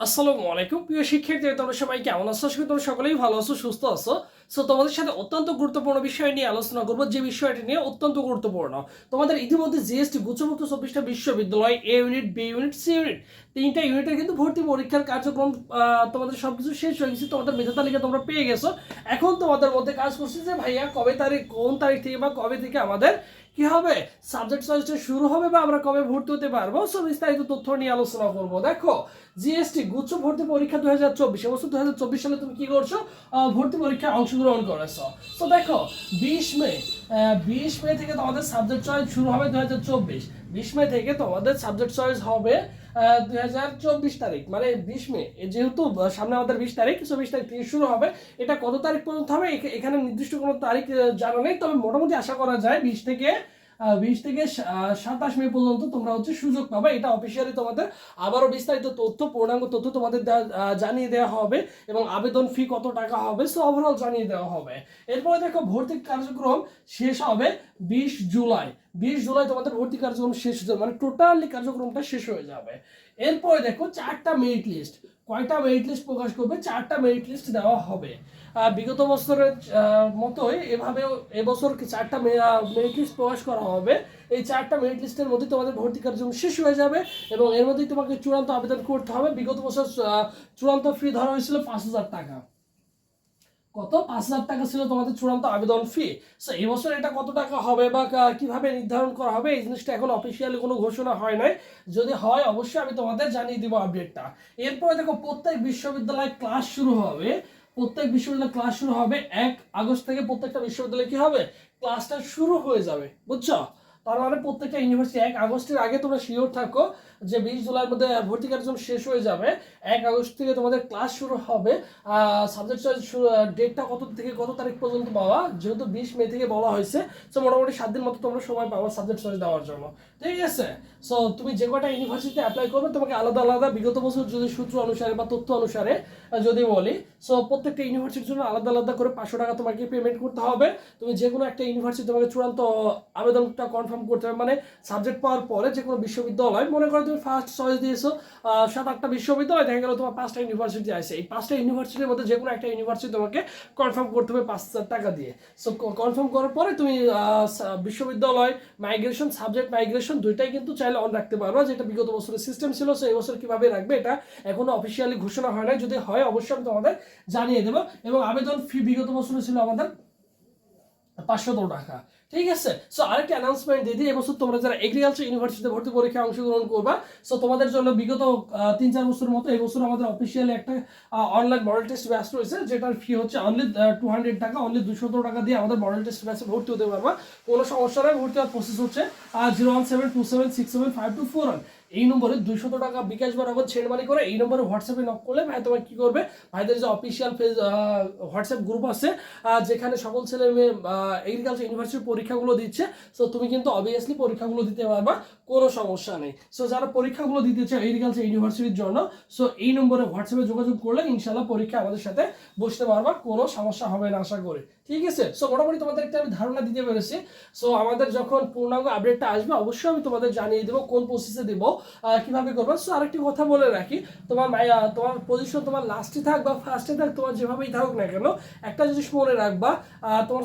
আসসালামু আলাইকুম প্রিয় শিক্ষার্থী, তোমরা সবাই কেমন আছো? আশা করি তোমরা সকলেই ভালো আছো, সুস্থ আছো। সো তোমাদের সাথে অত্যন্ত গুরুত্বপূর্ণ বিষয় নিয়ে আলোচনা করবো, যে বিষয়টি নিয়ে অত্যন্ত গুরুত্বপূর্ণ। তোমাদের ইতিমধ্যে জিএসটি গুচ্ছমুক্ত 24টা বিশ্ববিদ্যালয়, A unit, B unit, C unit, তিনটা ইউনিটের কিন্তু ভর্তি পরীক্ষার কার্যক্রম তোমাদের সবকিছু শেষ হয়ে গেছে। তোমাদের মেধা তালিকা তোমরা পেয়ে গেছো। এখন তোমাদের মধ্যে কাজ করছে যে ভাইয়া কবে তারিখ, কোন তারিখ থেকে বা কবে থেকে আমাদের কি হবে, সাবজেক্ট চয়েসটা শুরু হবে বা আমরা কবে ভর্তি হতে পারবো। সো বিস্তারিত তথ্য নিয়ে আলোচনা করবো। দেখো, জিএসটি গুচ্ছ ভর্তি পরীক্ষা 2024, এবছর 2024 সালে তুমি কি করছো? ভর্তি পরীক্ষায় অংশগ্রহণ করেছো। তো দেখো, 20 মে 20 মে থেকে তোমাদের সাবজেক্ট চয়েস শুরু হবে 2024। 20 মে থেকে তোমাদের সাবজেক্ট চয়েস হবে 2024 তারিখ, মানে 20 মে। যেহেতু সামনে আমাদের 20 তারিখ, 20 তারিখ থেকে শুরু হবে। এটা কত তারিখ পর্যন্ত হবে এখানে নির্দিষ্ট কোনো তারিখ জানা নেই, তবে মোটামুটি আশা করা যায় 20 থেকে 27 মে পর্যন্ত তোমরা হচ্ছে সুযোগ পাবে। এটা অফিসিয়ালি তোমাদের আবারও বিস্তারিত তথ্য, পূর্ণাঙ্গ তথ্য তোমাদের জানিয়ে দেওয়া হবে, এবং আবেদন ফি কত টাকা হবে সো ওভারঅল জানিয়ে দেওয়া হবে। এরপরে দেখো, ভর্তি কার্যক্রম শেষ হবে 20 জুলাই। 20 জুলাই তোমাদের ভর্তি কার্যক্রম শেষ হয়ে যাবে, মানে টোটালি কার্যক্রমটা শেষ হয়ে যাবে। এরপরে দেখো, 4টা মেরিট লিস্ট। কয়টা মেরিট লিস্ট প্রকাশ করবে? 4টা মেরিট লিস্ট দেওয়া হবে। বিগত বছরের মতোই এভাবেও এবছর 4টা মেরিট লিস্ট প্রকাশ করা হবে। এই 4টা মেরিট লিস্টের মধ্যে তোমাদের ভর্তি কার্যক্রম শেষ হয়ে যাবে, এবং এর মধ্যেই তোমাকে চূড়ান্ত আবেদন করতে হবে। বিগত বছর চূড়ান্ত ফি ধরা হয়েছিল 5,000 টাকা। কত? 5,000 টাকা ছিল তোমাদের চূড়ান্ত আবেদন ফি। সো এই বছর এটা কত টাকা হবে বা কিভাবে নির্ধারণ করা হবে, এই জিনিসটা এখন অফিসিয়ালি কোনো ঘোষণা হয় নাই। যদি হয় অবশ্যই আমি তোমাদের জানিয়ে দিব আপডেটটা। এরপরে দেখো, প্রত্যেক বিশ্ববিদ্যালয়ে ক্লাস শুরু হবে। প্রত্যেক বিশ্ববিদ্যালয়ে ক্লাস শুরু হবে 1 আগস্ট থেকে। প্রত্যেকটা বিশ্ববিদ্যালয়ে কি হবে? ক্লাসটা শুরু হয়ে যাবে, বুঝছো? তার মানে প্রত্যেকটা ইউনিভার্সিটি 1 আগস্টের আগে তোমরা শিওর থাকো যে 20 জুলাইয়ের মধ্যে ভর্তি কার্যক্রম শেষ হয়ে যাবে। 1 আগস্ট থেকে তোমাদের ক্লাস শুরু হবে। সাবজেক্ট চয়েস ডেটটা কত থেকে কত তারিখ পর্যন্ত পাওয়া, যেহেতু 20 মে থেকে বলা হয়েছে, সো মোটামুটি 7 দিন মতো তোমরা সময় পাবো সাবজেক্ট চয়েস দেওয়ার জন্য। ঠিক আছে? সো তুমি যে কটা ইউনিভার্সিটিতে অ্যাপ্লাই করবে, তোমাকে আলাদা আলাদা বিগত বছর যদি সূত্র অনুসারে বা তথ্য অনুসারে যদি বলি, সো প্রত্যেকটা ইউনিভার্সিটির জন্য আলাদা আলাদা করে 500 টাকা তোমাকে পেমেন্ট করতে হবে। তুমি যে কোনো একটা ইউনিভার্সিটি তোমাকে চূড়ান্ত আবেদনটা কনফার্ম করতে হবে, মানে সাবজেক্ট পাওয়ার পরে যে কোনো বিশ্ববিদ্যালয়, মনে করো তুমি ফার্স্ট চয়েস দিয়েছো 7-8টা বিশ্ববিদ্যালয়, দেখা গেল তোমার 5টা ইউনিভার্সিটি আছে। এই 5টা ইউনিভার্সিটির মধ্যে যে কোনো একটা ইউনিভার্সিটি তোমাকে কনফার্ম করতে হবে 5,000 টাকা দিয়ে। সো কনফার্ম করার পরে তুমি বিশ্ববিদ্যালয় মাইগ্রেশন, সাবজেক্ট মাইগ্রেশন দুইটাই কিন্তু চাইলে অন রাখতে পারবা, যেটা বিগত বছরের সিস্টেম ছিল। সো এই বছর কিভাবে রাখবে এটা এখনো অফিসিয়ালি ঘোষণা হয় নাই। যদি হয় অবশ্যই আমি তোমাদের জানিয়ে দেবো। এবং আবেদন ফি বিগত বছরে ছিল আমাদের 500 টাকা। ঠিক আছে? সো আরেকটা অ্যানাউন্সমেন্ট দিয়ে দিই, এবছর তোমরা যারা এগ্রিকালচার ইউনিভার্সিটিতে ভর্তি পরীক্ষায় অংশগ্রহণ করবা, সো তোমাদের জন্য বিগত 3-4 বছরের মতো এবছর আমাদের অফিসিয়ালি একটা অনলাইন মডেল টেস্ট ব্যাচ রয়েছে, যেটার ফি হচ্ছে অনলি 200 টাকা। অনলি 217 টাকা দিয়ে আমাদের মডেল টেস্ট ব্যাচে ভর্তি হতে পারবা। কোনো সমস্যা নেই। ভর্তি হওয়ার প্রসেস হচ্ছে 01727675241 এই নম্বরে 200 টাকা বিকাশ বা নগদ সেন্ড মানি করে এই নম্বরে হোয়াটসঅ্যাপে নক করলে ভাই তোমার কি করবে, ভাইদের যে অফিসিয়াল পেজ হোয়াটসঅ্যাপ গ্রুপ আছে, যেখানে সকল ছেলে মেয়ে এগ্রিকালচার ইউনিভার্সিটির পরীক্ষাগুলো দিচ্ছে। সো তুমি কিন্তু অবভিয়াসলি পরীক্ষাগুলো দিতে পারবা, কোনো সমস্যা নেই। সো যারা পরীক্ষাগুলো দিতে চায় এগ্রিকালচার ইউনিভার্সিটির জন্য, সো এই নম্বরে হোয়াটসঅ্যাপে যোগাযোগ করলে ইনশাল্লাহ পরীক্ষা আমাদের সাথে বসতে পারবা, কোনো সমস্যা হবে না আশা করি। ঠিক আছে? সো মোটামুটি তোমাদের একটা আমি ধারণা দিতে পেরেছি। সো আমাদের যখন পূর্ণাঙ্গ আপডেটটা আসবে অবশ্যই আমি তোমাদের জানিয়ে দেবো কোন প্রসেসে দেবো, কিভাবে করবো। সো আরেকটি কথা বলে রাখি, তোমার পজিশন তোমার লাস্টে থাক বা ফার্স্টে থাক, তোমার যেভাবেই থাকুক না কেন, একটা জিনিস মনে রাখবা, তোমার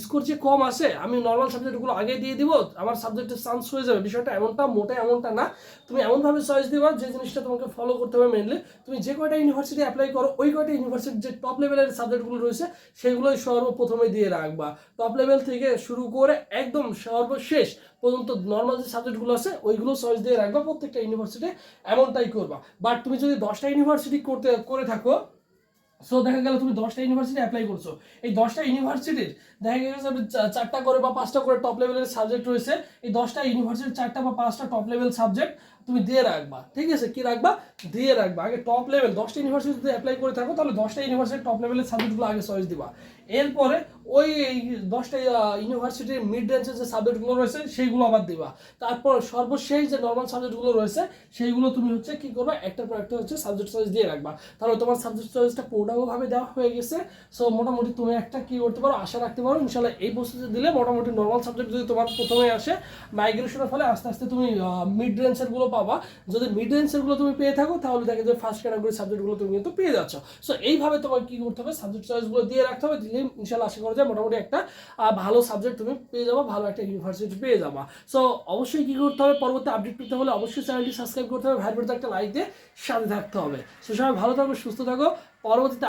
স্কোর যে কম আসে, আমি নর্মাল সাবজেক্টগুলো আগে দিয়ে দিব, আমার সাবজেক্টের চান্স হয়ে যাবে, বিষয়টা এমনটা মোটে এমনটা না। তুমি এমনভাবে চয়েস দিবা যে জিনিসটা তোমাকে ফলো করতে হবে। মেনলি তুমি যে কয়টা ইউনিভার্সিটি অ্যাপ্লাই করো, ওই কয়টা ইউনিভার্সিটির যে টপ লেভেলের সাবজেক্টগুলো রয়েছে সেগুলোই সর্বপ্রথমে দিয়ে রাখবা। টপ লেভেল থেকে শুরু করে একদম সর্বশেষ পর্যন্ত নর্মাল যে সাবজেক্টগুলো আছে ওইগুলো চয়েস দিয়ে রাখবা প্রত্যেকটা ইউনিভার্সিটি, এমনটাই করবা। বাট তুমি যদি 10টা ইউনিভার্সিটি করে থাকো, সো দেখা গেল তুমি 10টা ইউনিভার্সিটি অ্যাপ্লাই করছো, এই 10টা ইউনিভার্সিটির দেখা গেছে 4টা করে বা 5টা করে টপ লেভেলের সাবজেক্ট রয়েছে। এই 10টা ইউনিভার্সিটির 4টা বা 5টা টপ লেভেল সাবজেক্ট তুমি দিয়ে রাখবা। ঠিক আছে? কি রাখবা? দিয়ে রাখবা। আগে টপ লেভেল 10টা ইউনিভার্সিটিতে অ্যাপ্লাই করে থাকো, তাহলে 10টা ইউনিভার্সিটির টপ লেভেলের সাবজেক্টগুলো আগে চয়েস দিবা। এরপরে ওই 10টা ইউনিভার্সিটির মিড রেঞ্জের যে সাবজেক্টগুলো রয়েছে সেইগুলো আবার দিবা। তারপর সর্বশেষ যে নর্মাল সাবজেক্টগুলো রয়েছে সেইগুলো তুমি হচ্ছে কি করবে, একটার পর একটা হচ্ছে সাবজেক্ট চয়েস দিয়ে রাখবা। তাহলে তোমার সাবজেক্ট চয়েসটা পূর্ণাঙ্গভাবে দেওয়া হয়ে গেছে। সো মোটামুটি তুমি একটা কি করতে পারো, আশা রাখতে পারো ইনশাল্লাহ এই প্রসেসে দিলে মোটামুটি নর্মাল সাবজেক্ট যদি তোমার প্রথমে আসে, মাইগ্রেশনের ফলে আস্তে আস্তে তুমি মিড রেঞ্জেরগুলো পাবা। যদি মিড রেঞ্জেরগুলো তুমি পেয়ে থাকো তাহলে দেখে যে ফার্স্ট ক্যাটাগরি সাবজেক্টগুলো তুমি কিন্তু পেয়ে যাচ্ছ। সো এইভাবে তোমার কি করতে হবে, সাবজেক্ট চয়েসগুলো দিয়ে রাখতে হবে। দিলে ইনশাল্লাহ আশা করা যায় মোটামুটি একটা ভালো সাবজেক্ট তুমি পেয়ে যাবো, ভালো একটা ইউনিভার্সিটি পেয়ে যাবা। সো অবশ্যই কি করতে হবে, পরবর্তী আপডেট পেতে হলে অবশ্যই চ্যানেলটি সাবস্ক্রাইব করতে হবে, ভাইয়ের একটা লাইক দিয়ে সাথে থাকতে হবে। সো সবাই ভালো থাকো, সুস্থ থাকো। পরবর্তীতে